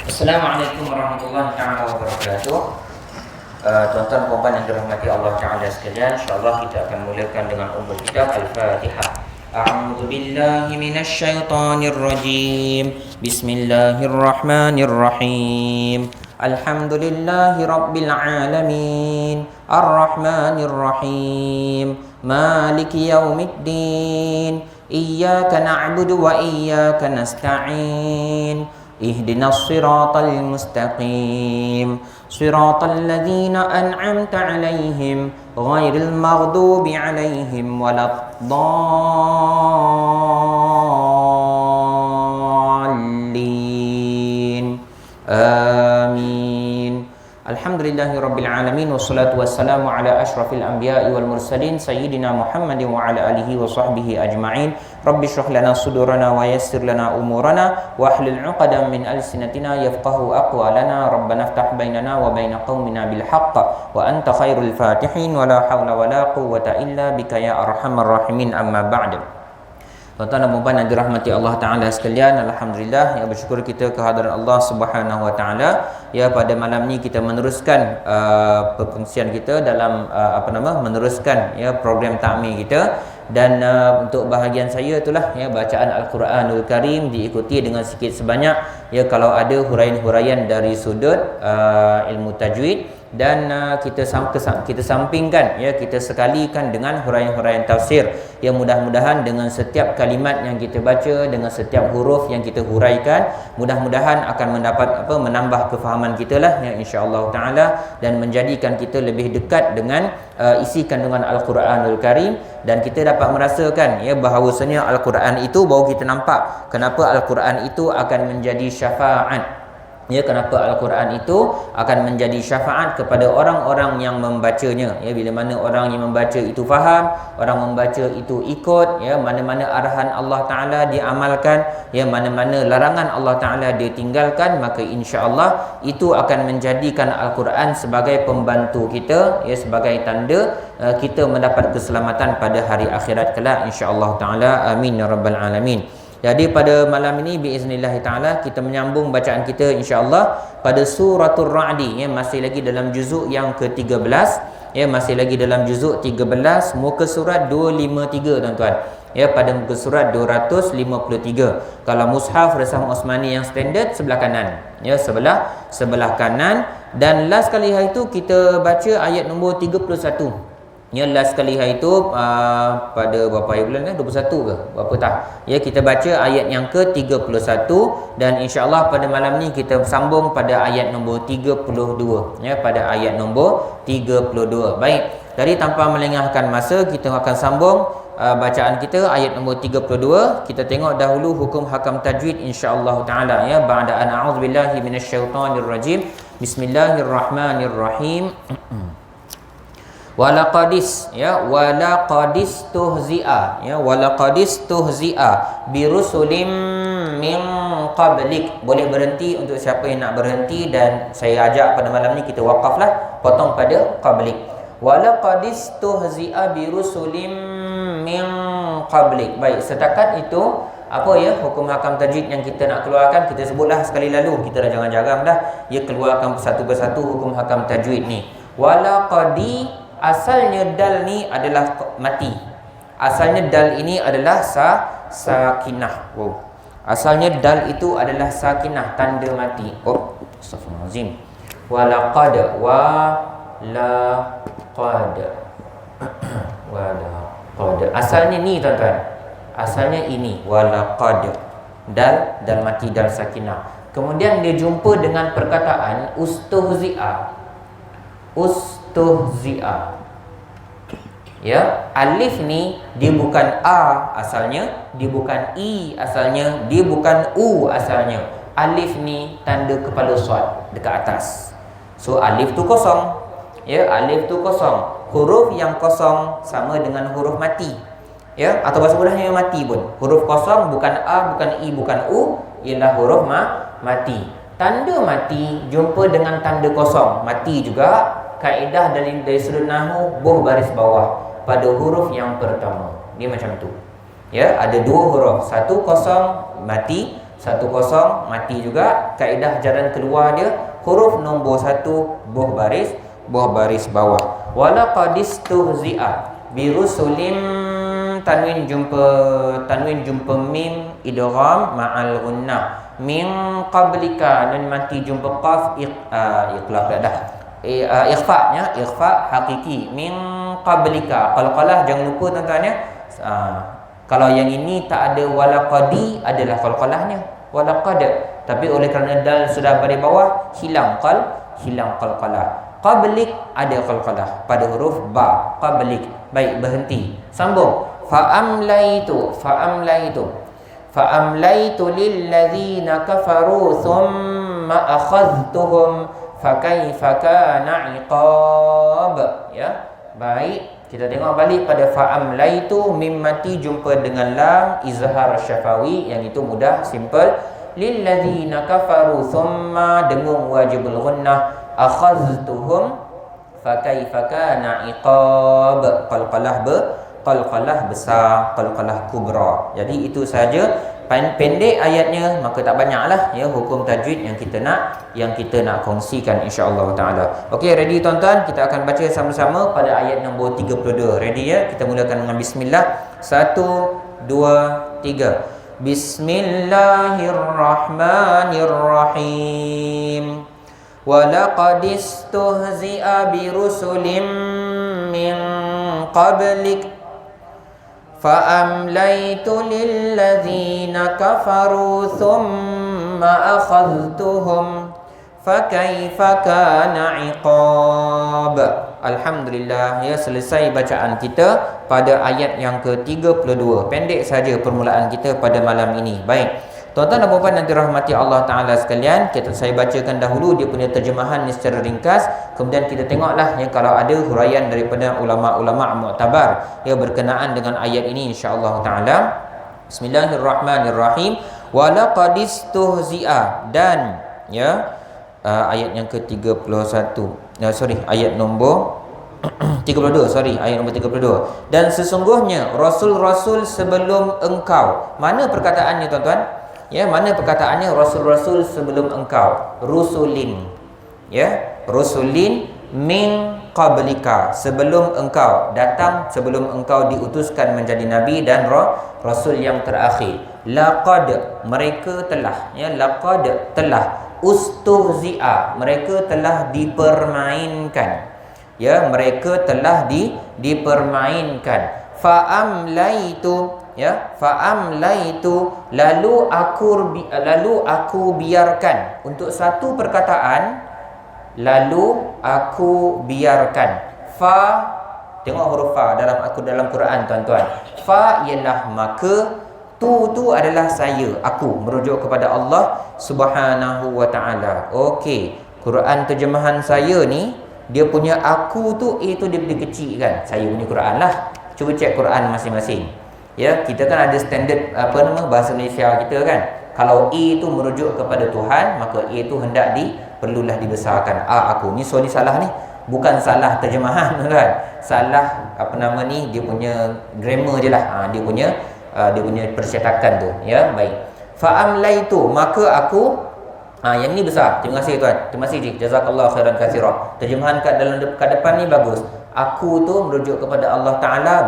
Assalamualaikum warahmatullahi taala wabarakatuh. Tuan-tuan dan puan yang dirahmati Allah Taala sekalian, insyaallah kita akan mulakan dengan ummul kitab Al-Fatihah. A'udzu billahi minasy syaithanir rajim. Bismillahirrahmanirrahim. Alhamdulillahi rabbil alamin. Arrahmanir rahim. Maliki yaumiddin. Iyyaka na'budu wa iyyaka nasta'in. اهدنا الصراط المستقيم صراط الذين أنعمت عليهم غير المغضوب عليهم ولا الضالين آمين Alhamdulillahi Rabbil Alamin. Wassalatu wassalamu ala ashrafil anbiya'i wal mursalin Sayyidina Muhammadin wa ala alihi wa sahbihi ajma'in. Rabbi shrah lana sudurana wa yassir lana umurana wa ahlul 'uqadam min alsinatina yafqahu aqwalana. Rabbana iftah bainana wa baina qaumina bil haqq wa anta khairul fatihin wa la hawla wa la quwwata illa bika ya arhamar rahimin. Amma ba'd. Tuan-tuan dan puan yang dirahmati Allah Ta'ala sekalian, Alhamdulillah, ya, bersyukur kita kehadiran Allah Subhanahu Wa Ta'ala. Ya, pada malam ni kita meneruskan perkongsian kita dalam meneruskan ya program takmir kita. Dan untuk bahagian saya itulah ya, bacaan Al-Quranul Karim diikuti dengan sikit sebanyak ya, kalau ada huraian-huraian dari sudut ilmu tajwid. Dan kita sampingkan ya, kita sekalikan dengan huraian-huraian tafsir yang mudah-mudahan dengan setiap kalimat yang kita baca, dengan setiap huruf yang kita huraikan, mudah-mudahan akan menambah kefahaman kita lah ya, insya-Allah taala, dan menjadikan kita lebih dekat dengan isi kandungan Al-Quranul Karim. Dan kita dapat merasakan ya, bahawasanya Al-Quran itu baru kita nampak kenapa Al-Quran itu akan menjadi syafaat. Ya, kenapa Al-Quran itu akan menjadi syafaat kepada orang-orang yang membacanya ya, bila mana orang yang membaca itu faham, orang membaca itu ikut ya, mana-mana arahan Allah Ta'ala diamalkan ya, mana-mana larangan Allah Ta'ala dia tinggalkan, maka insya-Allah itu akan menjadikan Al-Quran sebagai pembantu kita ya, sebagai tanda kita mendapat keselamatan pada hari akhirat kelak, insya-Allah Ta'ala. Amin ya rabbal alamin. Jadi pada malam ini biiznillah taala kita menyambung bacaan kita insya-Allah pada suratul Ra'di ya, masih lagi dalam juzuk yang ke-13 ya, masih lagi dalam juzuk 13 muka surat 253 tuan-tuan. Ya, pada muka surat 253. Kalau mushaf Resam Osmani yang standard sebelah kanan. Ya, sebelah kanan. Dan last kali hari itu kita baca ayat nombor 31. Ya, last kali hari itu pada berapa hari bulan 21 ke berapa tak ya, kita baca ayat yang ke-31. Dan insya-Allah pada malam ni kita sambung pada ayat nombor 32 ya, pada ayat nombor 32. Baik, jadi tanpa melengahkan masa kita akan sambung bacaan kita ayat nombor 32. Kita tengok dahulu hukum hakam tajwid insya-Allah taala ya, ba'da an a'udzubillahi minasyaitonir rajim. Bismillahirrahmanirrahim. Walaqadis ya, walaqadis tuhzi'a ya, walaqadis tuhzi'a birusulim min qablik. Boleh berhenti untuk siapa yang nak berhenti, dan saya ajak pada malam ni kita wakaflah, potong pada qablik. Walaqadis tuhzi'a birusulim min qablik. Baik, setakat itu apa ya hukum hakam tajwid yang kita nak keluarkan, kita sebutlah sekali lalu, kita dah jangan jarang dah ya keluarkan satu persatu hukum hakam tajwid ni. Walaqadi, asalnya dal ni adalah mati. Asalnya dal ini adalah sakinah. Wow. Asalnya dal itu adalah sakinah, tanda mati. Oh, astaghfirullahalazim. Walaqad walaqad. Asalnya ni tuan-tuan. Asalnya ini walaqad. Dal mati, dal sakinah. Kemudian dia jumpa dengan perkataan ustuhzi'a. Tuhzi'a ya, alif ni dia bukan a asalnya, dia bukan i asalnya, dia bukan u asalnya. Alif ni tanda kepala shad dekat atas. So alif tu kosong ya, alif tu kosong. Huruf yang kosong sama dengan huruf mati ya, atau bahasa mudahnya mati pun. Huruf kosong bukan a, bukan i, bukan u, ialah huruf mati. Tanda mati jumpa dengan tanda kosong mati juga. Kaedah dari sudut nahwu buh baris bawah pada huruf yang pertama. Dia macam tu. Ya, ada dua huruf, satu kosong mati, 1 kosong mati juga. Kaedah jalan keluar dia huruf nombor 1 buah baris bawah. Walaqad istuhzi'a birusulim, tanwin jumpa mim idgham ma'al gunnah. Min qablika, dan mati jumpa qaf iqlab dah. Ikhfa hakiki. Min qablika, qalqalah jangan lupa tuan-tuan ya. Kalau yang ini tak ada walaqadi adalah qalqalahnya walaqad, tapi oleh kerana dal sudah pada bawah hilang qalqalah. Qablik ada qalqalah pada huruf ba, qablik. Baik, berhenti. Sambung. Fa'amlaitu lilladzina kafaru thumma akhadhtuhum fakaifa kana iqab. Ya. Baik, kita tengok balik pada fa'amlaitu, mim mati jumpa dengan lam izhar syafawi, yang itu mudah, simple. Lilladzina kafaru thumma dengung wajibul gunnah, akhadhtuhum fakaifa kana iqab. Qalqalah besar, qalqalah kubra. Jadi itu saja, pendek ayatnya, maka tak banyaklah ya hukum tajwid yang kita nak kongsikan insya-Allah taala. Okey, ready tuan-tuan? Kita akan baca sama-sama pada ayat nombor 32. Ready ya? Kita mulakan dengan bismillah. 1 2 3. Bismillahirrahmanirrahim. Walaqad istuhzi'a birusulim min qablik فَأَمْلَيْتُ لِلَّذِينَ كَفَرُوا ثُمَّ أَخَذْتُهُمْ فَكَيْفَ كَانَ عِقَابِ. Alhamdulillah, ya, selesai bacaan kita pada ayat yang ke-32. Pendek saja permulaan kita pada malam ini. Baik, tuan-tuan dan puan-puan yang dirahmati Allah Ta'ala sekalian, saya bacakan dahulu dia punya terjemahan secara ringkas. Kemudian kita tengoklah ya, kalau ada huraian daripada ulama-ulama mu'tabar ya berkenaan dengan ayat ini insya-Allah Ta'ala. Bismillahirrahmanirrahim. Walaqad istuhzi'a, dan ya ayat yang ke-31. Ayat nombor 32, ayat nombor 32. Dan sesungguhnya rasul-rasul sebelum engkau. Mana perkataannya tuan-tuan? Ya, mana perkataannya rasul-rasul sebelum engkau? Rusulin. Ya, rusulin min qablika, sebelum engkau datang, sebelum engkau diutuskan menjadi nabi dan rasul yang terakhir. Laqad, mereka telah, ya, laqad telah, ustuhzi'a, mereka telah dipermainkan. Ya, mereka telah dipermainkan. Fa'amlaitu, ya, fa'amlaitu, lalu aku biarkan. Untuk satu perkataan, lalu aku biarkan. Fa, tengok huruf fa dalam Quran tuan-tuan. Fa ialah maka, tu adalah saya, aku, merujuk kepada Allah Subhanahu wa taala. Okey, Quran terjemahan saya ni, dia punya aku tu itu dia kecil kan. Saya punya Quran lah. Cuba cek Quran masing-masing. Ya, kita kan ada standard bahasa Malaysia kita kan. Kalau itu merujuk kepada Tuhan, maka itu hendak perlulah dibesarkan. Aku ni salah ni. Bukan salah terjemahan kan. Salah dia punya grammar je lah. Dia punya percetakan tu. Ya, baik. Fa'amlaitu, maka aku, yang ni besar. Terima kasih tuan. Terima kasih Cik. Jazakallahu khairan katsira. Terjemahan kat depan ni bagus. Aku tu merujuk kepada Allah Taala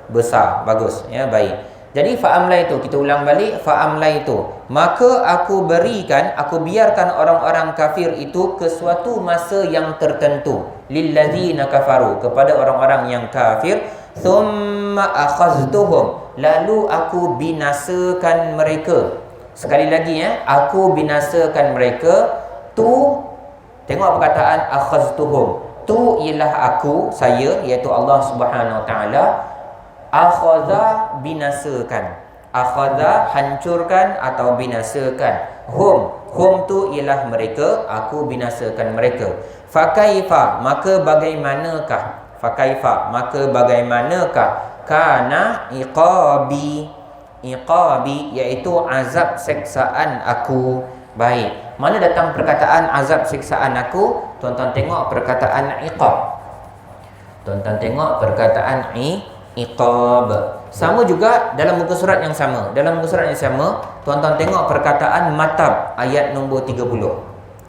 besar. Bagus. Ya, baik. Jadi fa'amlaitu, kita ulang balik, fa'amlaitu, maka aku biarkan orang-orang kafir itu ke suatu masa yang tertentu. Lilladzina kafaru, kepada orang-orang yang kafir. Thumma akhaztuhum, lalu aku binasakan mereka. Sekali lagi ya, aku binasakan mereka. Tu, tengok perkataan akhaztuhum. Tu ialah aku, saya, iaitu Allah Subhanahu Wa Taala. Akhadha, binasakan. Akhadha, hancurkan atau binasakan. Hum tu ialah mereka, aku binasakan mereka. Fakaifa, maka bagaimanakah? Fakaifa, maka bagaimanakah? Kana iqabi, iaitu azab seksaan aku. Baik, mana datang perkataan azab seksaan aku? Tuan-tuan tengok perkataan iqab. Tuan-tuan tengok perkataan iqab. Sama juga dalam muka surat yang sama. Dalam muka surat yang sama, tuan-tuan tengok perkataan matab ayat nombor 30.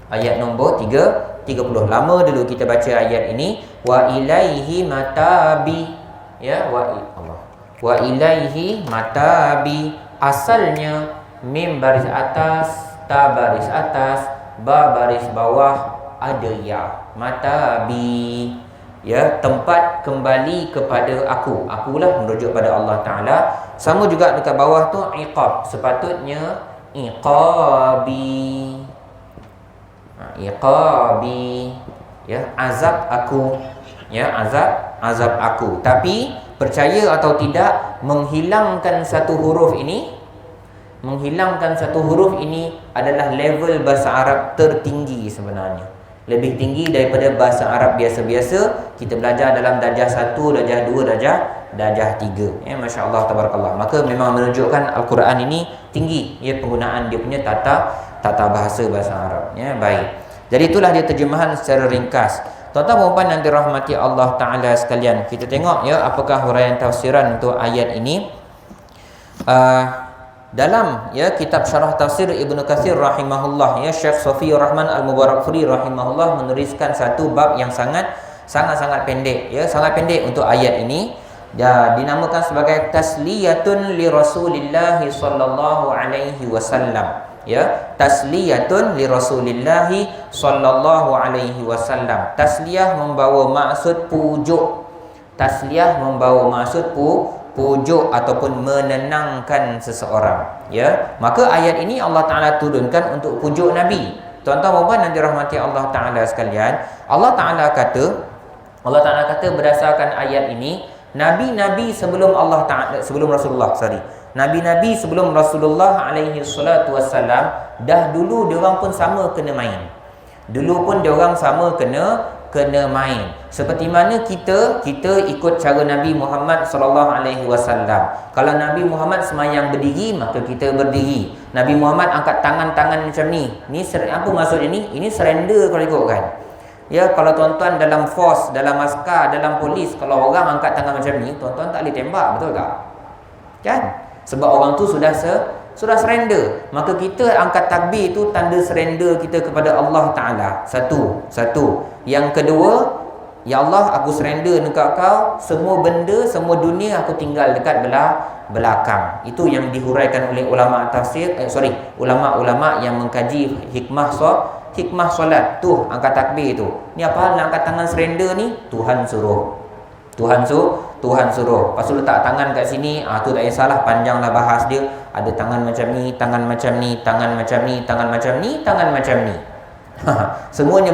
Ayat nombor 30. Lama dulu kita baca ayat ini, wa ilaihi matabi. Ya, wa ilaihi matabi. Asalnya mim baris atas, ta baris atas, ba baris bawah, ada ya. Matabi. Ya, tempat kembali kepada aku. Akulah merujuk pada Allah Ta'ala. Sama juga dekat bawah tu iqab. Sepatutnya iqabi. Iqabi. Ya, azab aku. Ya, azab aku. Tapi percaya atau tidak, menghilangkan satu huruf ini adalah level bahasa Arab tertinggi sebenarnya. Lebih tinggi daripada bahasa Arab biasa-biasa. Kita belajar dalam darjah 1, darjah 2, darjah 3. Ya, Masya Allah, tabarakallah. Maka memang menunjukkan Al-Quran ini tinggi, ya, penggunaan dia punya tata bahasa Arab. Ya, baik. Jadi itulah dia terjemahan secara ringkas. Tuan-tuan dan puan yang dirahmati Allah Ta'ala sekalian, kita tengok ya apakah huraian tafsiran untuk ayat ini. Dalam ya kitab syarah tafsir Ibnu Katsir rahimahullah, ya, Syekh Safiyur Rahman Al-Mubarakfuri rahimahullah menuliskan satu bab yang sangat pendek, ya, sangat pendek untuk ayat ini. Ya, dinamakan sebagai tasliyatun li Rasulillah sallallahu alaihi wasallam. Ya, tasliyatun li Rasulillah sallallahu alaihi wasallam. Tasliyah membawa maksud pujuk. Tasliyah membawa maksud pujuk ataupun menenangkan seseorang. Ya, maka ayat ini Allah Ta'ala turunkan untuk pujuk Nabi. Tuan-tuan dan puan yang dirahmati Allah Ta'ala sekalian, Allah Ta'ala kata berdasarkan ayat ini, nabi-nabi sebelum nabi-nabi sebelum Rasulullah alaihi salatu wassalam, dah dulu diorang pun sama kena main. Dulu pun diorang sama kena main. Seperti mana kita ikut cara Nabi Muhammad sallallahu alaihi wasallam. Kalau Nabi Muhammad semayang berdiri, maka kita berdiri. Nabi Muhammad angkat tangan-tangan macam ni. Ni apa maksud ini? Ini surrender kalau ikutkan. Ya, kalau tuan-tuan dalam force, dalam askar, dalam polis, kalau orang angkat tangan macam ni, tuan-tuan tak boleh tembak, betul tak? Kan? Sebab orang tu sudah surrender. Maka kita angkat takbir tu tanda surrender kita kepada Allah Ta'ala. Satu. Yang kedua, ya Allah, aku surrender dekat kau. Semua benda, semua dunia aku tinggal dekat belakang. Itu yang dihuraikan oleh ulama tafsir, ulama-ulama yang mengkaji hikmah solat tu, angkat takbir tu. Ni apa hal nak angkat tangan surrender ni? Tuhan suruh. Lepas tu letak tangan kat sini, tu tak kisahlah, panjanglah bahas dia. Ada tangan macam ni, tangan macam ni, tangan macam ni, tangan macam ni, tangan macam ni. Semuanya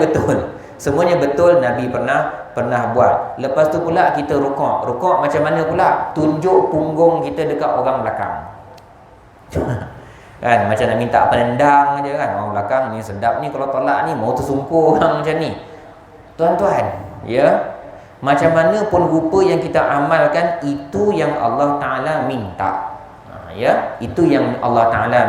betul Nabi pernah buat. Lepas tu pula kita rukuk macam mana pula? Tunjuk punggung kita dekat orang belakang. Kan macam nak minta penendang aja kan, orang belakang ni sedap ni, kalau tolak ni mau tersungkur orang macam ni. Tuan-tuan, ya, macam mana pun rupa yang kita amalkan, itu yang Allah Ta'ala minta. Ya, itu yang Allah Ta'ala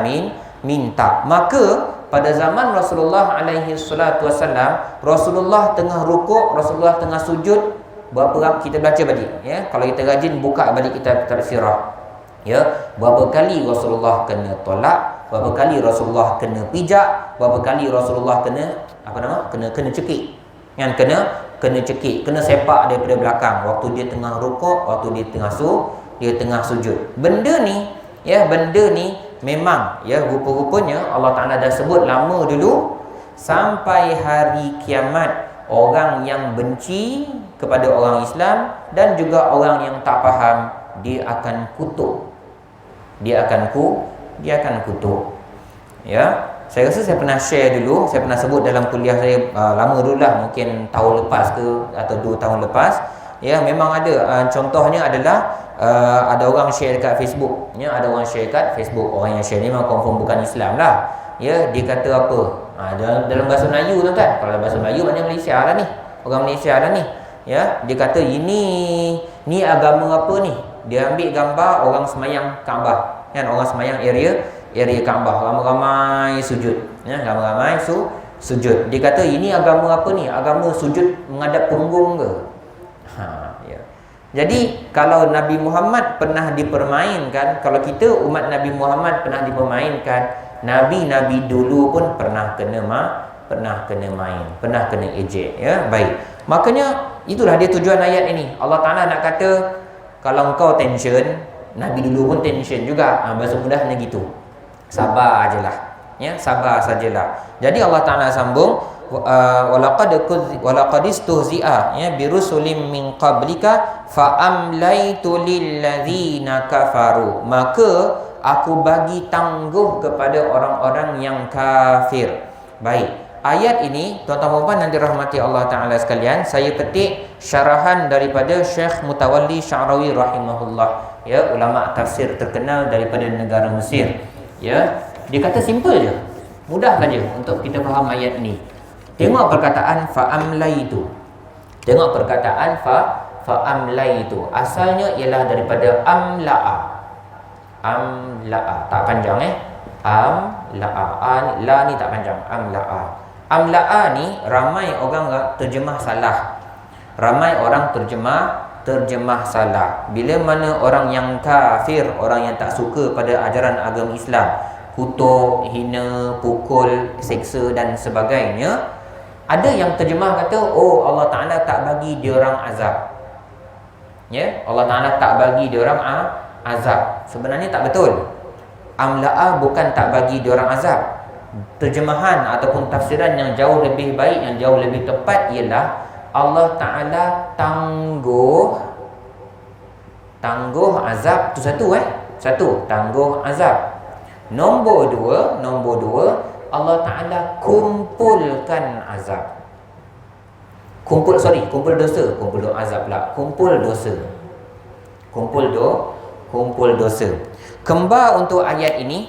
minta. Maka pada zaman Rasulullah alaihi salatu wasallam, Rasulullah tengah rukuk, Rasulullah tengah sujud, berapa kita baca balik, ya. Kalau kita rajin buka balik kitab tafsirah, ya, berapa kali Rasulullah kena tolak, berapa kali Rasulullah kena pijak, berapa kali Rasulullah kena kena cekik. Yang kena cekik, kena sepak daripada belakang waktu dia tengah rukuk, waktu dia tengah sujud. Benda ni memang, ya, rupa-rupanya Allah Ta'ala dah sebut lama dulu. Sampai hari kiamat, orang yang benci kepada orang Islam dan juga orang yang tak faham, dia akan kutuk. Dia akan kutuk. Ya, saya rasa saya pernah share dulu, saya pernah sebut dalam kuliah saya lama dulu lah, mungkin tahun lepas ke atau 2 tahun lepas. Ya, memang ada. Contohnya adalah ada orang share dekat Facebook. Ya, ada orang share dekat Facebook. Orang yang share ni memang confirm bukan Islam lah. Ya, dia kata apa? Dalam bahasa Melayu, tuan-tuan. Kalau dalam bahasa Melayu maknanya Malaysia lah ni. Orang Malaysia lah ni. Ya, dia kata ini agama apa ni? Dia ambil gambar orang semayang Kaabah. Kan, orang semayang area Kaabah, ramai-ramai sujud. Ya, ramai-ramai sujud. Dia kata ini agama apa ni? Agama sujud menghadap punggung ke? Ya. Jadi kalau Nabi Muhammad pernah dipermainkan, kalau kita umat Nabi Muhammad pernah dipermainkan, nabi-nabi dulu pun pernah kena main, pernah kena ejek, ya. Baik. Makanya itulah dia tujuan ayat ini. Allah Taala nak kata kalau engkau tension, nabi dulu pun tension juga. Bahasa mudahnya gitu. Sabar ajalah. Ya, sabar sajalah. Jadi Allah Taala sambung walaqad istuhzi'a ya birusulim min qablika fa amlaitu lil ladzina kafaru, maka aku bagi tangguh kepada orang-orang yang kafir. Baik, ayat ini tuan-tuan puan yang dirahmati Allah Taala sekalian, saya petik syarahan daripada Syekh Mutawalli Sya'rawi rahimahullah, ya, ulama tafsir terkenal daripada negara Mesir. Ya, dia kata simple je, mudah saja untuk kita faham ayat ini. Tengok perkataan fa'amlaitu. Tengok perkataan fa'amlaitu. Asalnya ialah daripada amla'a. Amla'a. Tak panjang Amla'a. La ni tak panjang. Amla'a. Amla'a ni ramai orang terjemah salah. Ramai orang terjemah salah. Bila mana orang yang kafir, orang yang tak suka pada ajaran agama Islam, kutuk, hina, pukul, seksa dan sebagainya, ada yang terjemah kata, oh Allah Ta'ala tak bagi dia orang azab. Ya, Allah Ta'ala tak bagi dia orang azab. Sebenarnya tak betul. Amla'a bukan tak bagi dia orang azab. Terjemahan ataupun tafsiran yang jauh lebih baik, yang jauh lebih tepat ialah Allah Ta'ala tangguh azab. Tu satu, tangguh azab. Nombor dua, Allah Ta'ala kumpulkan azab. Kumpul dosa. Kumpul azab pula. Kumpul dosa. Kumpul dosa. Kembar untuk ayat ini.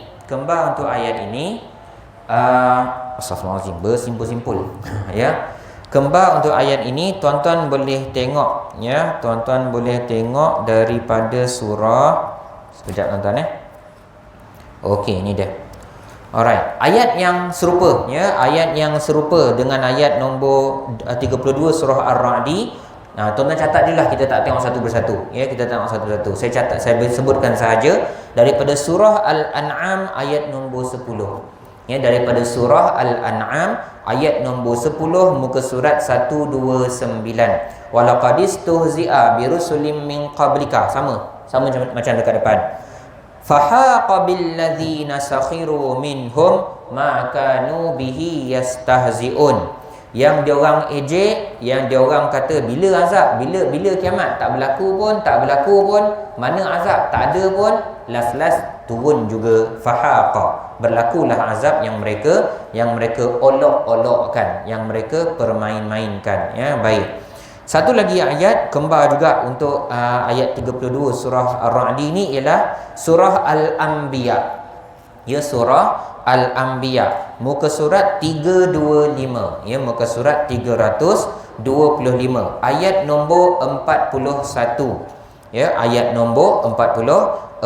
Astagfirullahaladzim, bersimpul-simpul. Ya. Kembar untuk ayat ini, tuan-tuan boleh tengok, ya. Tuan-tuan boleh tengok daripada surah. Sekejap tuan-tuan, Okey, ini dia. Alright, ayat yang serupa, ya, ayat yang serupa dengan ayat nombor 32 surah Ar-Ra'di. Nah, tuan-tuan catat je lah, kita tak tengok satu persatu, ya, kita tengok satu persatu. Saya sebutkan sahaja daripada surah Al-An'am ayat nombor 10. Ya, daripada surah Al-An'am ayat nombor 10 muka surat 129. Walaqad istuhzi'a birusulim min qablika. Sama macam dekat depan. Fahaqa billadzina sakhiru minhum ma kanu bihi yastahzi'un. Yang dia orang ejek, yang dia orang kata bila azab, bila kiamat, tak berlaku pun, mana azab tak ada pun, last turun juga fahaqa. Berlakulah azab yang mereka olok-olokkan, yang mereka permain-mainkan, ya. Baik. Satu lagi ayat kembar juga untuk ayat 32 surah Ar-Ra'di ini ialah surah Al-Anbiya. Ya, surah Al-Anbiya, muka surat 325, ya, muka surat 325, ayat nombor 41. Ya, ayat nombor 41.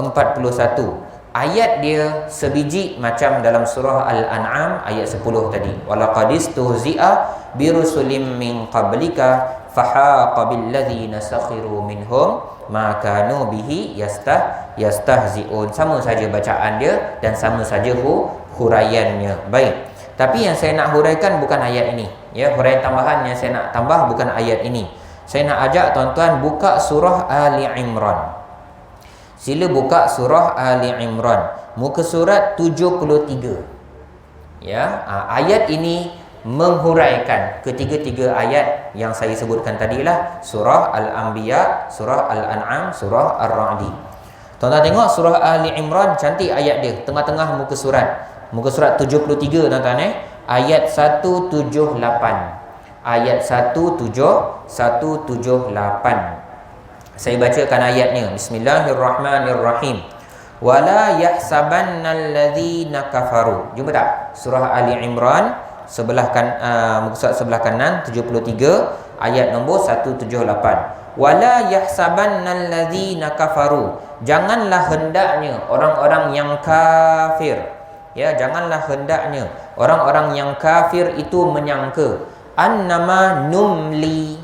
Ayat dia sebiji macam dalam surah Al-An'am ayat 10 tadi. Walaqad istuhzi'a birusulim min qablika fahaqa billadzina sakhiru minhum ma kanu bihi yastahzi'un. Sama saja bacaan dia dan sama saja huraiannya. Baik. Tapi yang saya nak huraikan bukan ayat ini, ya. Huraian tambahan yang saya nak tambah bukan ayat ini. Saya nak ajak tuan-tuan buka surah Ali Imran. Sila buka surah Ali Imran, muka surat 73. Ya, ayat ini menghuraikan ketiga-tiga ayat yang saya sebutkan tadilah, surah Al-Anbiya, surah Al-An'am, surah Ar-Ra'di. Tuan-tuan tengok surah Ali Imran, cantik ayat dia, tengah-tengah muka surat. Muka surat 73 tuan-tuan, ayat 178. Ayat 178. Saya bacakan ayatnya. Bismillahirrahmanirrahim. Wala yahsabannal ladzina kafaru. Jumpa tak? Surah Ali Imran sebelah muka surat sebelah kanan 73 ayat nombor 178. Wala yahsabannal ladzina kafaru. Janganlah hendaknya orang-orang yang kafir, ya, janganlah hendaknya orang-orang yang kafir itu menyangka annama numli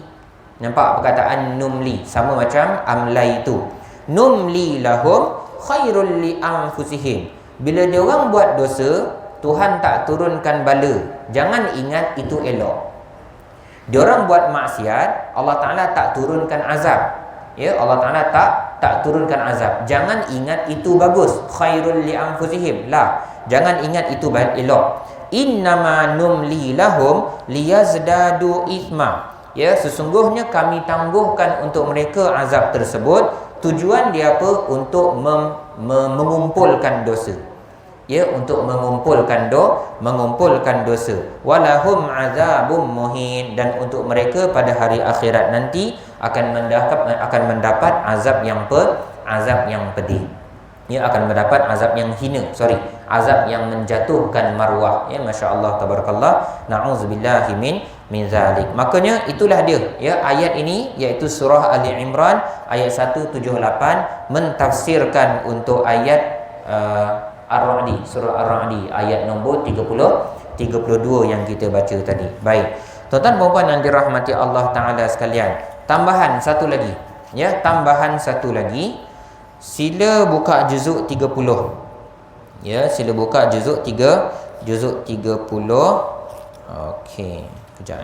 Nampak perkataan numli, sama macam amlai itu. Numli lahum khairul li anfusihim. Bila dia orang buat dosa, Tuhan tak turunkan bala, jangan ingat itu elok. Dia orang buat maksiat, Allah Taala tak turunkan azab. Ya, Allah Taala tak turunkan azab. Jangan ingat itu bagus, khairul li anfusihim. Lah, jangan ingat itu elok. Innama numli lahum liyazdadu ithma. Ya, sesungguhnya kami tangguhkan untuk mereka azab tersebut. Tujuan dia apa? Untuk mengumpulkan dosa. Ya, untuk mengumpulkan dosa. Walahum azabum muhin, dan untuk mereka pada hari akhirat nanti akan mendapat azab yang pedih. Ya, akan mendapat azab yang hina, azab yang menjatuhkan marwah. Ya, masya-Allah tabarakallah. Na'udzubillahi min zalik. Makanya itulah dia, ya, ayat ini iaitu surah Ali Imran ayat 178 mentafsirkan untuk ayat Ar-Ra'di, surah Ar-Ra'di ayat nombor 32 yang kita baca tadi. Baik. Tuan-tuan dan puan yang dirahmati Allah Taala sekalian, tambahan satu lagi. Ya, tambahan satu lagi. Sila buka juzuk 30. Ya, sila buka juzuk 30. Okey, kejap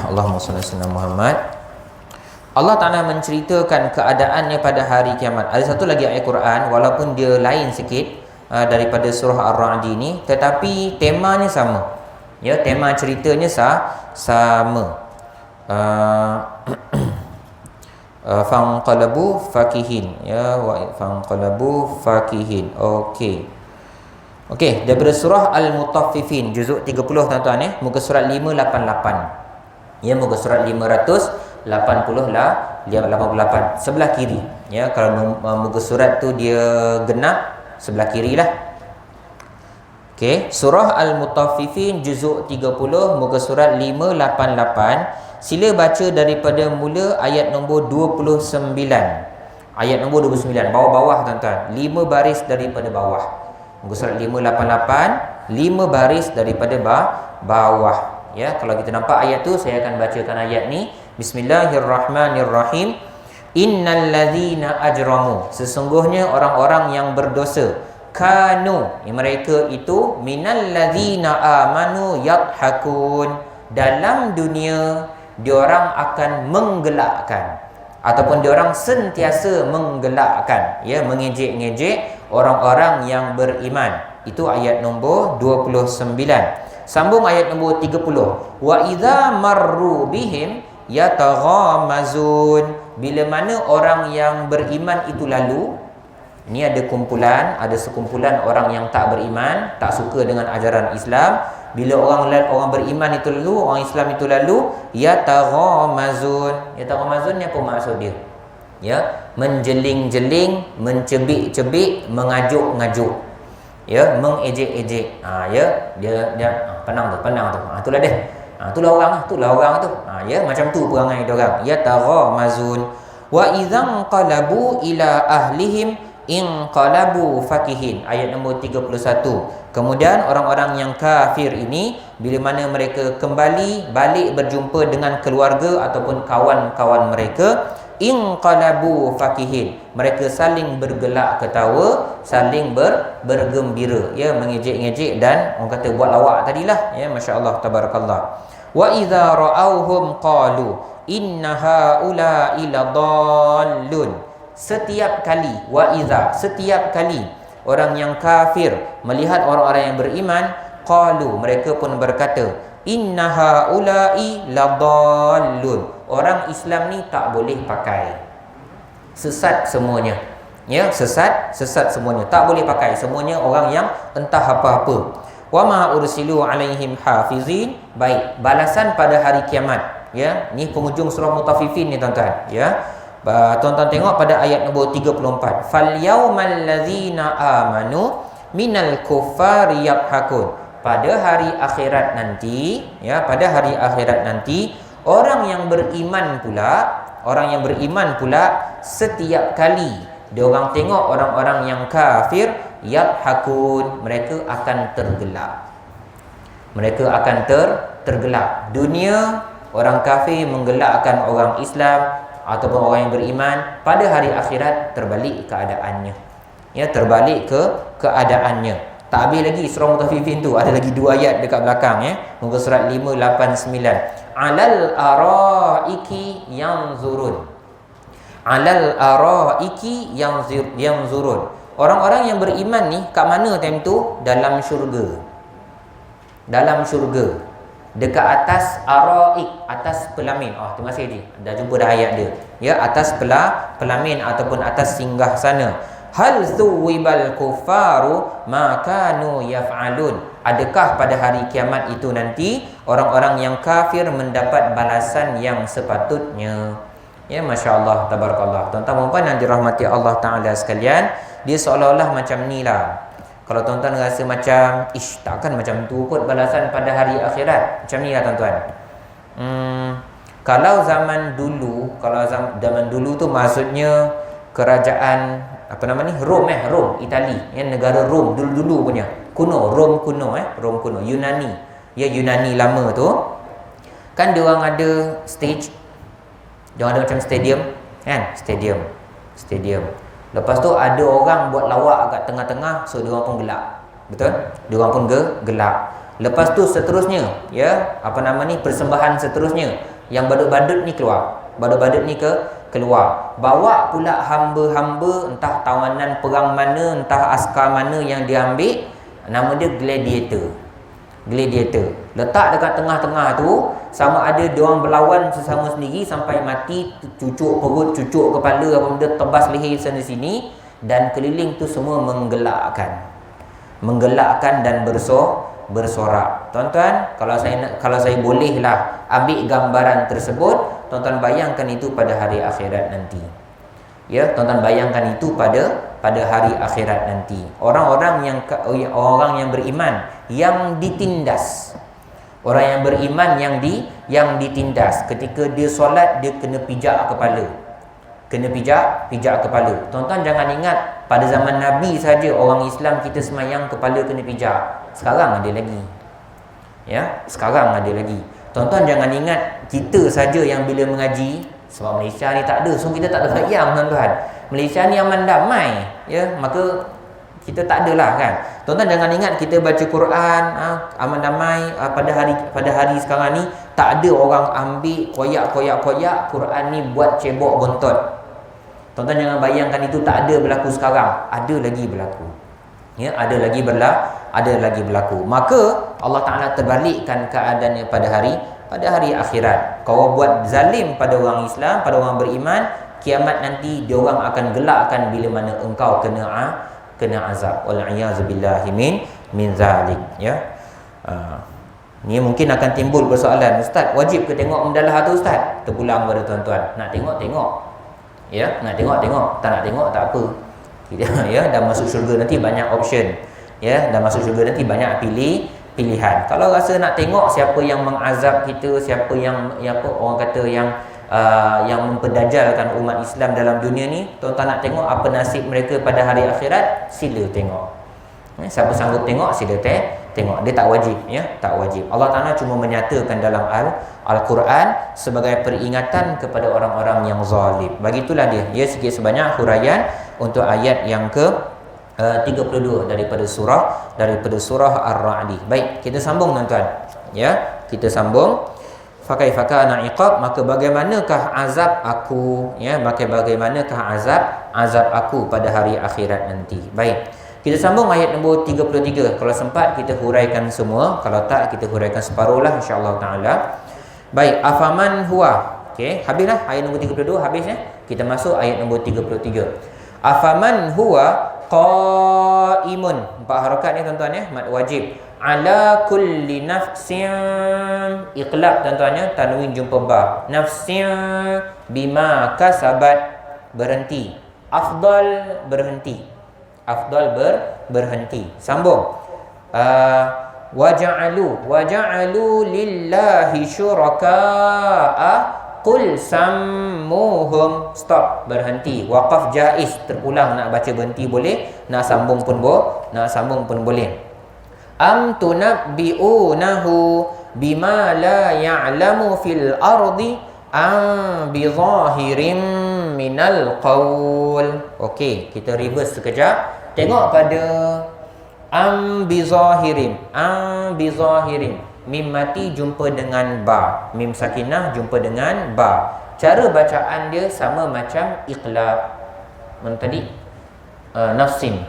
Allahumma salli ala Muhammad. Allah Ta'ala menceritakan keadaannya pada hari kiamat. Ada satu lagi ayat Quran, walaupun dia lain sikit daripada surah Ar-Ra'di ni, tetapi temanya sama. Ya, tema ceritanya sama. Fanqalabu fakihin. Ya, fanqalabu fakihin. Okey, daripada surah Al-Mutaffifin juzuk 30 tuan-tuan, muka surat 588. Ya, muka surat 588 sebelah kiri. Ya, kalau muka surat tu dia genap, sebelah kiri lah. Okey, surah Al-Mutaffifin juzuk 30 muka surat 588. Sila baca daripada mula ayat nombor 29. Ayat nombor 29 bawah-bawah tuan-tuan, 5 baris daripada bawah. Muka surat 588, 5 baris daripada bawah. Ya, kalau kita nampak ayat tu, saya akan bacakan ayat ni. Bismillahirrahmanirrahim. Innal ladzina ajramu, sesungguhnya orang-orang yang berdosa, kanu, mereka itu, minal ladzina amanu yadhakun, dalam dunia diorang akan menggelakkan ataupun diorang sentiasa menggelakkan, ya, mengejek-ngejek orang-orang yang beriman. Itu ayat nombor 29. Sambung ayat nombor 30. Wa idza marru bihim yataghamazun, bila mana orang yang beriman itu lalu, ini ada sekumpulan orang yang tak beriman, tak suka dengan ajaran Islam. Bila orang beriman itu lalu, orang Islam itu lalu, yataghamazun. Yataghamazun ni apa maksud dia? Ya, menjeling-jeling, mencebik-cebik, mengajuk-ngajuk. Ya, mengejek-ejek. Ya, dia penang tu. Itulah dia. Itulah orang tu. Ya, macam tu perangai dia orang. Yataghamazun. Wa idzan qalabu ila ahlihim inqalabu fakihin. Ayat nombor 31. Kemudian orang-orang yang kafir ini, bila mana mereka kembali balik berjumpa dengan keluarga ataupun kawan-kawan mereka, inqalabu fakihin, mereka saling bergelak ketawa, saling bergembira, ya, mengejek-ngejek dan orang kata buat lawak tadilah. Ya, masya-Allah tabarakallah. Wa idza ra'awhum qalu inna haula'i ladallun. Setiap kali orang yang kafir melihat orang-orang yang beriman, qalu, mereka pun berkata, inna haula'i ladallun, orang Islam ni tak boleh pakai, sesat semuanya. Ya, sesat semuanya, tak boleh pakai, semuanya orang yang entah apa-apa. Wa ma ursilu alaihim hafizin. Baik, balasan pada hari kiamat. Ya, ni penghujung surah Mutaffifin ni tuan-tuan. Ya, tuan-tuan tengok pada ayat nombor 34. Fal yaumal ladzina amanu minal kuffari yadhakun. Pada hari akhirat nanti, ya, pada hari akhirat nanti, orang yang beriman pula setiap kali dia orang tengok orang-orang yang kafir, yadhakun, mereka akan tergelak. Mereka akan tergelak. Dunia, orang kafir menggelakkan orang Islam ataupun orang yang beriman. Pada hari akhirat terbalik keadaannya. Ya, terbalik keadaannya. Tak habis lagi surah Mutaffifin tu, ada lagi 2 ayat dekat belakang ya. Muka surat 5, 8, 9. Alal araiki yanzurun. Alal araiki yanzurun. Orang-orang yang beriman ni kat mana time tu? Dalam syurga. Dalam syurga. Dekat atas araik, atas pelamin. Terima kasih Haji. Dah jumpa dah ayat dia. Ya, atas pelamin ataupun atas singgah sana. Hal thuwibal kufaru ma kanu yaf'alun. Adakah pada hari kiamat itu nanti orang-orang yang kafir mendapat balasan yang sepatutnya? Ya, masya-Allah, tabarakallah. Tuan-tuan dan puan yang dirahmati Allah Taala sekalian, dia seolah-olah macam ni lah. Kalau tuan-tuan rasa macam takkan macam tu kot balasan pada hari akhirat. Macam ni lah tuan-tuan. Kalau zaman dulu tu maksudnya kerajaan Rom, Itali, negara Rom dulu-dulu punya. Rom kuno, Yunani. Ya, Yunani lama tu. Kan dia orang ada stage. Dia ada macam stadium, kan? Stadium. Lepas tu ada orang buat lawak kat tengah-tengah, so dia orang pun gelak. Betul? Dia orang pun gelak. Lepas tu seterusnya, ya, persembahan seterusnya. Yang badut-badut ni keluar. Badut-badut ni keluar. Bawa pula hamba-hamba, entah tawanan perang mana, entah askar mana yang dia ambil. Nama dia gladiator. Letak dekat tengah-tengah tu, sama ada diorang berlawan sesama sendiri sampai mati, cucuk perut, cucuk kepala, apa benda, tebas leher sana sini, dan keliling tu semua menggelakkan dan bersorak. Tuan-tuan, kalau saya bolehlah ambil gambaran tersebut, tuan-tuan bayangkan itu pada hari akhirat nanti. Ya, tuan-tuan bayangkan itu pada hari akhirat nanti. Orang yang beriman yang ditindas. Orang yang beriman yang ditindas. Ketika dia solat, dia kena pijak kepala. Tuan-tuan jangan ingat pada zaman Nabi saja orang Islam kita semayang kepala kena pijak. Sekarang ada lagi. Ya, sekarang ada lagi. Tuan-tuan jangan ingat kita saja yang bila mengaji, sebab Malaysia ni tak ada, so kita tak ada bayang tuan-tuan. Malaysia ni aman damai, ya, maka kita tak adalah kan. Tuan-tuan jangan ingat kita baca Quran aman damai pada hari sekarang ni tak ada orang ambil koyak Quran ni buat cebok gontot. Tuan-tuan jangan bayangkan itu tak ada berlaku sekarang. Ada lagi berlaku. Ya, ada lagi berlaku. Maka Allah Taala terbalikkan keadaannya pada hari akhirat. Kau buat zalim pada orang Islam, pada orang beriman, kiamat nanti dia orang akan gelakkan bila mana engkau kena azab. Wal a'yazu billahi min zalik, ya. Ni mungkin akan timbul persoalan, ustaz, wajib ke tengok mendalah tu ustaz? Terpulang pada tuan-tuan, nak tengok. Ya, nak tengok, tak nak tengok tak apa. Ya, dah masuk syurga nanti banyak option. Ya, dah masuk syurga nanti banyak pilihan. Kalau rasa nak tengok siapa yang mengazab kita, siapa yang orang kata yang memperdajalkan umat Islam dalam dunia ni, tuan-tuan nak tengok apa nasib mereka pada hari akhirat, sila tengok. Siapa sanggup tengok, sila tengok. Dia tak wajib, ya, tak wajib. Allah Taala cuma menyatakan dalam Al-Quran sebagai peringatan kepada orang-orang yang zalim. Begitulah dia. Ya, sikit sebanyak huraian untuk ayat yang ke 32 daripada surah Ar-Ra'd. Baik, kita sambung tuan-tuan. Ya, kita sambung. Fakaifa kana iqab, maka bagaimanakah azab aku, ya, bagaimanakah azab aku pada hari akhirat nanti. Baik. Kita sambung ayat nombor 33. Kalau sempat kita huraikan semua, kalau tak kita huraikan separuhlah insya-Allah taala. Baik, afaman huwa. Okey, habislah ayat nombor 32 habis ya. Kita masuk ayat nombor 33. Afaman huwa qaimun. 4 harakat ni tuan-tuan ya, mad wajib. Ala kulli nafsin, iqlab tuan-tuan ya, tanwin jumpa ba. Nafsin bima kasabat, berhenti. Afdal, berhenti. Afdal berhenti. Sambung. Waja'alu lillahi syuraka'a Qul sammuhum. Stop, berhenti. Waqaf jaiz, terulang, nak baca berhenti boleh, nak sambung pun boleh. Am tunabbi'unahu bima la ya'lamu fil ardi am bi zahirim minal qaul. Okey, kita reverse sekejap. Tengok pada am bi zahirim. Am bi zahirim. Mim mati jumpa dengan ba. Mim sakinah jumpa dengan ba. Cara bacaan dia sama macam iqlab. Mana tadi? Nafsin.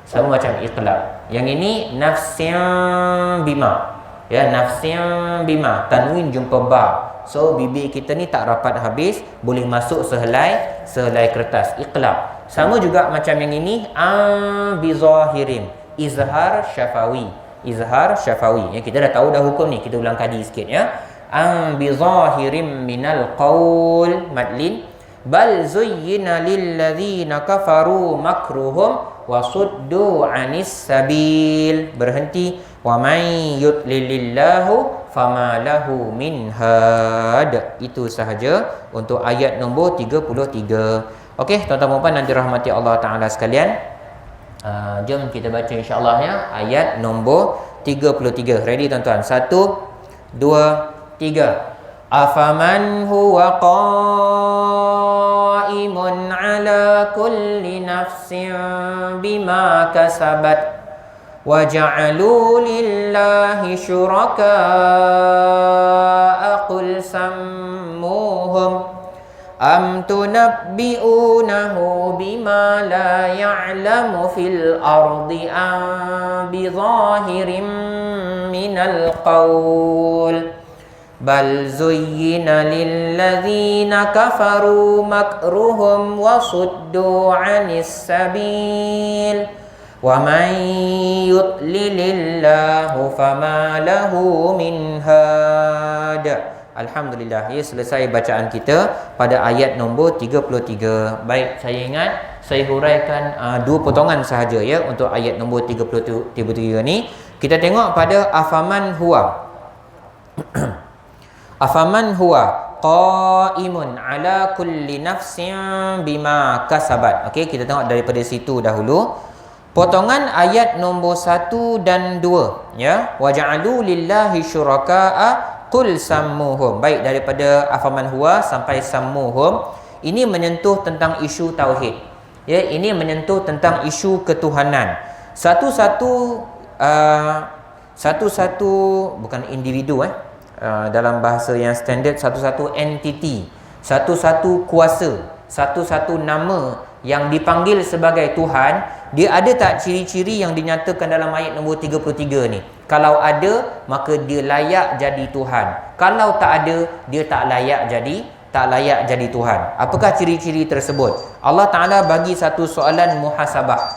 Sama macam iqlab. Yang ini nafsin bima. Ya, nafsin bima. Tanwin jumpa ba. So bibir kita ni tak rapat habis, boleh masuk sehelai kertas. Iqlab. Sama juga macam yang ini, bi zahirin. Izhar syafawi. Izhar syafawi. Ya, kita dah tahu dah hukum ni. Kita ulang kaji sikit ya. Bi zahirin minal qaul madlin bal zuyyina lil ladzina kafaru makruhum wa suddu anis sabil. Berhenti. Wa may yudlilillahu fama lahu min had. Itu sahaja untuk ayat nombor 33. Okey, tuan-tuan dan puan yang dirahmati Allah Taala sekalian. Jom kita baca insya-Allah ya ayat nombor 33. Ready tuan-tuan? 1 2 3. Afaman huwa qaimun ala kulli nafsin bima kasabat wa ja'alu lillahi syuraka'a qul sammuhum am tunabbi'unahu bima la ya'lamu fil ardi am bi zahirim minal qaul bal zuyyina lil ladzina kafaru makruhum wa suddu 'anis sabil wa man yudlilillahu fama lahu min had. Alhamdulillah, ya, selesai bacaan kita pada ayat nombor 33. Baik, saya ingat saya huraikan dua potongan sahaja ya untuk ayat nombor 33 ni. Kita tengok pada afaman huwa. Afaman huwa qaimun ala kulli nafsin bima kasabat. Okey, kita tengok daripada situ dahulu. Potongan ayat nombor 1 dan 2 ya. Wa ja'alu lillahi syuraka'a qul sammuhum. Baik, daripada afaman huwa sampai sammuhum, ini menyentuh tentang isu tauhid. Ya, ini menyentuh tentang isu ketuhanan. Satu-satu bukan individu dalam bahasa yang standard, satu-satu entiti, satu-satu kuasa, satu-satu nama yang dipanggil sebagai Tuhan. Dia ada tak ciri-ciri yang dinyatakan dalam ayat nombor 33 ni? Kalau ada, maka dia layak jadi Tuhan. Kalau tak ada, dia tak layak jadi Tuhan. Apakah ciri-ciri tersebut? Allah Ta'ala bagi satu soalan muhasabah.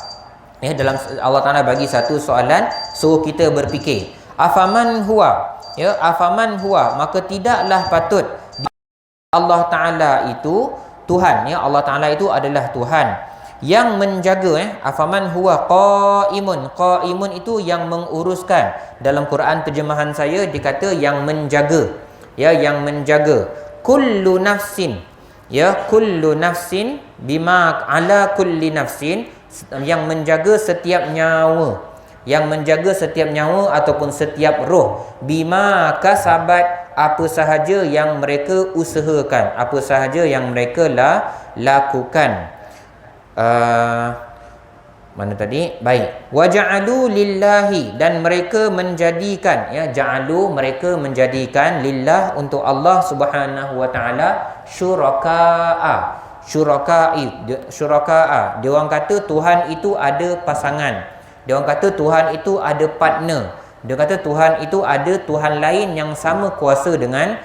Ya, dalam Allah Ta'ala bagi satu soalan, suruh kita berfikir. Afaman huwa, ya, afaman huwa, maka tidaklah patut Allah Ta'ala itu Tuhan, ya, Allah Ta'ala itu adalah Tuhan yang menjaga. Afaman huwa qaimun. Qaimun itu yang menguruskan. Dalam Quran terjemahan saya dikata yang menjaga, ya, yang menjaga. Kullu nafsin, ya, kullu nafsin bima ala kulli nafsin, yang menjaga setiap nyawa, yang menjaga setiap nyawa ataupun setiap roh. Bima kasabat, apa sahaja yang mereka usahakan, apa sahaja yang mereka lakukan. Mana tadi? Baik. Wa ja'alu lillahi, dan mereka menjadikan, ya, ja'alu, mereka menjadikan, lillah, untuk Allah Subhanahu wa taala, syuraka'a. Syuraka'a. Dia orang kata Tuhan itu ada pasangan. Dia orang kata Tuhan itu ada partner. Dia kata Tuhan itu ada Tuhan lain yang sama kuasa dengan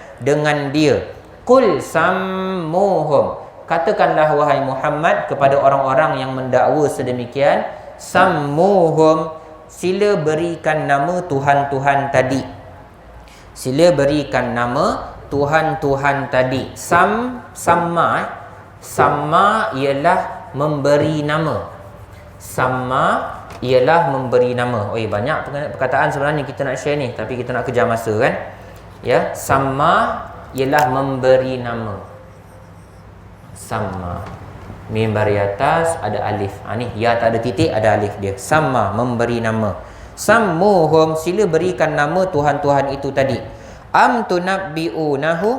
dia. Qul sammuhum. Katakanlah wahai Muhammad kepada orang-orang yang mendakwa sedemikian, sammuhum, sila berikan nama Tuhan-Tuhan tadi. Sila berikan nama Tuhan-Tuhan tadi. Sama ialah memberi nama. Sama ialah memberi nama. Oi, banyak perkataan sebenarnya kita nak share ni, tapi kita nak kejar masa kan. Ya, sama ialah memberi nama. Sama. Mim baris atas ada alif. Ni ya tak ada titik, ada alif dia. Sama, memberi nama. Sammuhum, sila berikan nama Tuhan-Tuhan itu tadi. Am tunabbi'unahu,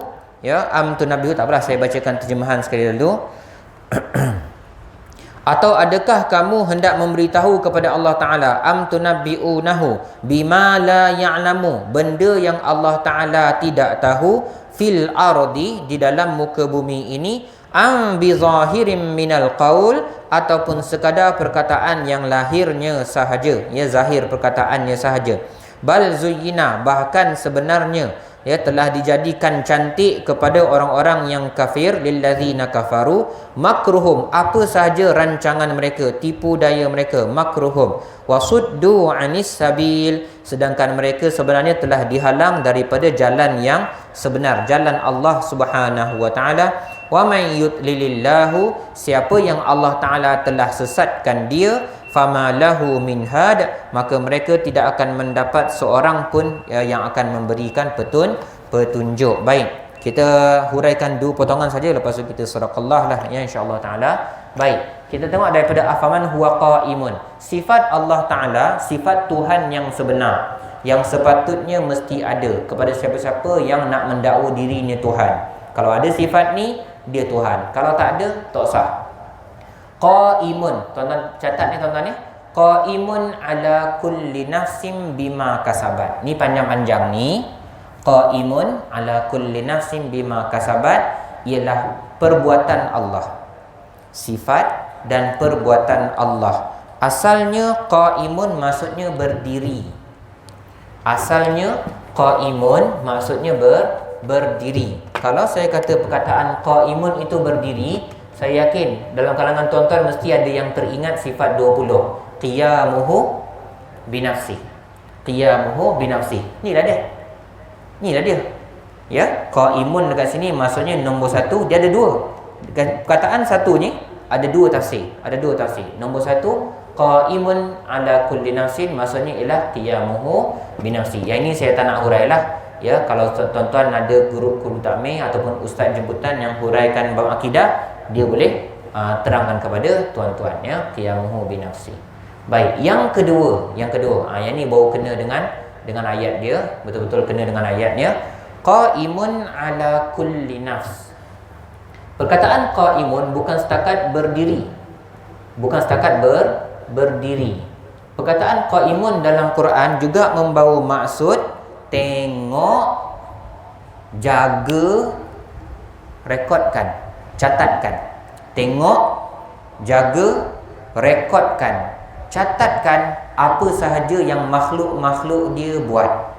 ya, am tunabbi'u, tak apalah saya bacakan terjemahan sekali dulu. Atau adakah kamu hendak memberitahu kepada Allah Ta'ala, am tunabbi'unahu bima la ya'lamu, benda yang Allah Ta'ala tidak tahu, fil ardi, di dalam muka bumi ini, am bi zahirim minal qaul, ataupun sekadar perkataan yang lahirnya sahaja, ya, zahir perkataannya sahaja. Bal zuyyina, bahkan sebenarnya ya telah dijadikan cantik kepada orang-orang yang kafir, lillazina kafaru makruhum, apa sahaja rancangan mereka, tipu daya mereka, makruhum, wasuddu anis sabil, sedangkan mereka sebenarnya telah dihalang daripada jalan yang sebenar, jalan Allah Subhanahu wa taala. Wa may yudlilillahu, siapa yang Allah Taala telah sesatkan dia, fama lahu min had, maka mereka tidak akan mendapat seorang pun yang akan memberikan petunjuk. Baik, kita huraikan dua potongan saja, lepas itu kita sadaqallah lah ya, insya-Allah taala. Baik, kita tengok daripada afaman huwa qaimun, sifat Allah Taala, sifat Tuhan yang sebenar yang sepatutnya mesti ada kepada siapa-siapa yang nak mendakwa dirinya Tuhan. Kalau ada sifat ni, dia Tuhan. Kalau tak ada, tak sah. Qaimun, tuan-tuan catat ni tuan-tuan ni. Qaimun ala kulli nafsin bima kasabat. Ni panjang-panjang ni. Qaimun ala kulli nafsin bima kasabat ialah perbuatan Allah. Sifat dan perbuatan Allah. Asalnya qaimun maksudnya berdiri. Asalnya qaimun maksudnya berdiri. Kalau saya kata perkataan qaimun itu berdiri, saya yakin dalam kalangan tuan-tuan mesti ada yang teringat sifat 20. Qiyamuhu binafsi. Qiyamuhu binafsi. Inilah dia. Inilah dia. Ya, qaimun dekat sini maksudnya nombor satu, dia ada dua. Perkataan satu ni ada dua tafsir. Ada dua tafsir. Nombor satu, qaimun ala kulli nafsin, maksudnya ialah qiyamuhu binafsi. Yang ini saya tak nak hurailah. Ya, kalau tuan-tuan ada guru takmir ataupun ustaz jemputan yang huraikan bab akidah, dia boleh terangkan kepada tuan-tuan ya, qiyamuhu binafsi. Baik, yang kedua, yang ni baru kena dengan ayat dia, betul-betul kena dengan ayatnya. Qaimun ala kulli nafs. Perkataan qaimun bukan setakat berdiri. Bukan setakat berdiri. Perkataan qaimun dalam Quran juga membawa maksud tengok, jaga, rekodkan, catatkan. Tengok, jaga, rekodkan, catatkan apa sahaja yang makhluk-makhluk dia buat.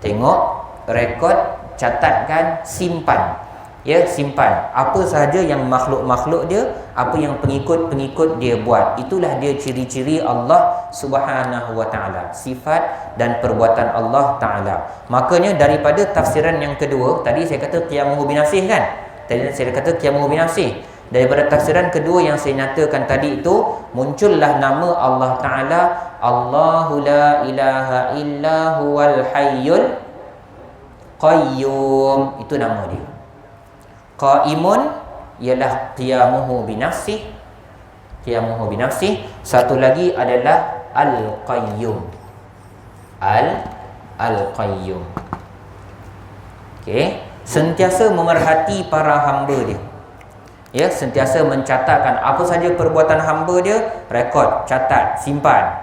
Tengok, rekod, catatkan, simpan. Ya, simpan apa sahaja yang makhluk-makhluk dia, apa yang pengikut-pengikut dia buat. Itulah dia ciri-ciri Allah Subhanahu wa taala, sifat dan perbuatan Allah taala. Makanya daripada tafsiran yang kedua, tadi saya kata qiyamuhu binafsih kan? Tadi saya kata qiyamuhu binafsih. Daripada tafsiran kedua yang saya nyatakan tadi itu, muncullah nama Allah taala, Allahu la ilaha illa huwal hayyul qayyum. Itu nama dia. Qaimun ialah qiyamuhu binafsih. Qiyamuhu binafsih. Satu lagi adalah al-qayyum. Al-qayyum. Okey, sentiasa memerhati para hamba dia. Ya, sentiasa mencatatkan apa saja perbuatan hamba dia, rekod, catat, simpan.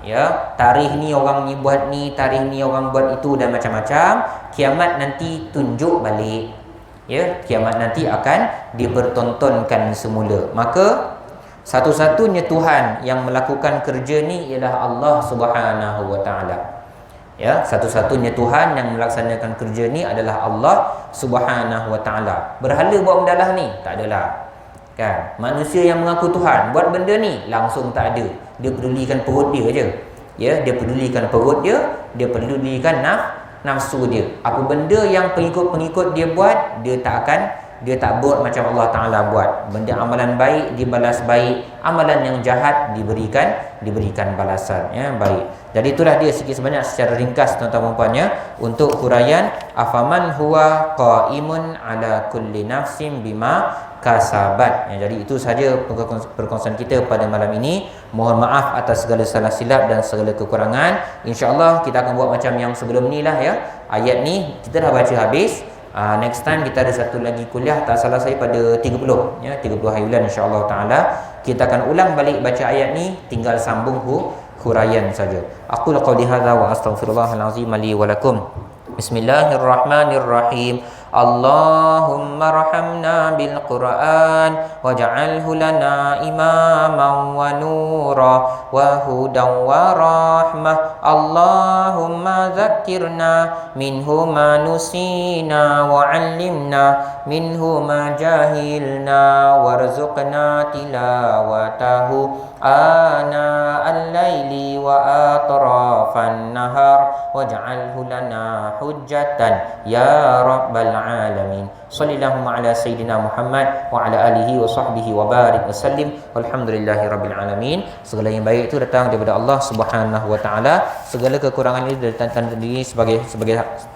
Ya, tarikh ni orang ni buat ni, tarikh ni orang buat itu dan macam-macam. Kiamat nanti tunjuk balik. Ya, kiamat nanti akan dipertontonkan semula. Maka satu-satunya Tuhan yang melakukan kerja ni ialah Allah Subhanahu wa taala. Ya, satu-satunya Tuhan yang melaksanakan kerja ni adalah Allah Subhanahu wa taala. Berhala buat benda lah ni? Tak adalah. Kan? Manusia yang mengaku Tuhan buat benda ni langsung tak ada. Dia pedulikan perut dia je. Ya, dia pedulikan perut dia, dia pedulikan nafsu dia. Apa benda yang pengikut-pengikut dia buat, dia tak buat macam Allah Taala buat. Benda amalan baik dibalas baik, amalan yang jahat diberikan balasan ya, baik. Jadi itulah dia sikit sebanyak secara ringkas tuan-tuan dan puan-puan untuk huraian afaman huwa qaimun ala kulli nafsin bima kasabat. Ya, jadi itu saja perkongsian kita pada malam ini. Mohon maaf atas segala salah silap dan segala kekurangan. InsyaAllah kita akan buat macam yang sebelum ni lah ya. Ayat ni kita dah baca habis. Next time kita ada satu lagi kuliah, tak salah saya pada 30 ya, 30 hari bulan insya-Allah taala kita akan ulang balik baca ayat ni, tinggal sambung huraian saja. Aku qauli hadza wa astaghfirullahal azim li wa lakum. Bismillahirrahmanirrahim. Allahumma rahamna bil Qur'an waj'alhu lana imaman wa nura wa hudan wa rahmah. Allahumma dzakkirna minhu ma nusina wa 'allimna minhu ma jahilna warzuqna tilawatahu ana al-laili wa atrafan nahar waj'alhu lana hujjatan ya rabbal alamin. Sallallahu ala sayyidina Muhammad wa ala alihi wa sahbihi wa barik wa sallim. Walhamdulillahi rabbil alamin. Segala yang baik itu datang daripada Allah Subhanahu wa taala. Segala kekurangan ini tanda-tanda diri sebagai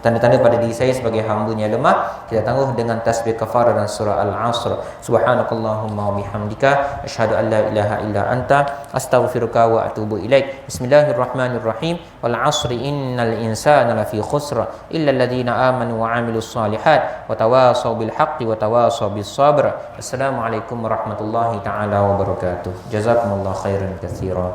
tanda-tanda pada diri saya sebagai hamba-Nya lemah. Kita tangguh dengan tasbih kafarah dan surah Al-Asr. Subhanakallahumma wa bihamdika asyhadu an la ilaha illa anta astaghfiruka wa atubu ilaik. Bismillahirrahmanirrahim. Wal 'asri innal insana lafi khusr illa alladhina amanu wa 'amilus shalihat wa tawasaw bil haqqi wa tawasaw bis sabr. Assalamualaikum warahmatullahi taala wabarakatuh. Jazakumullahu khairan katsiran.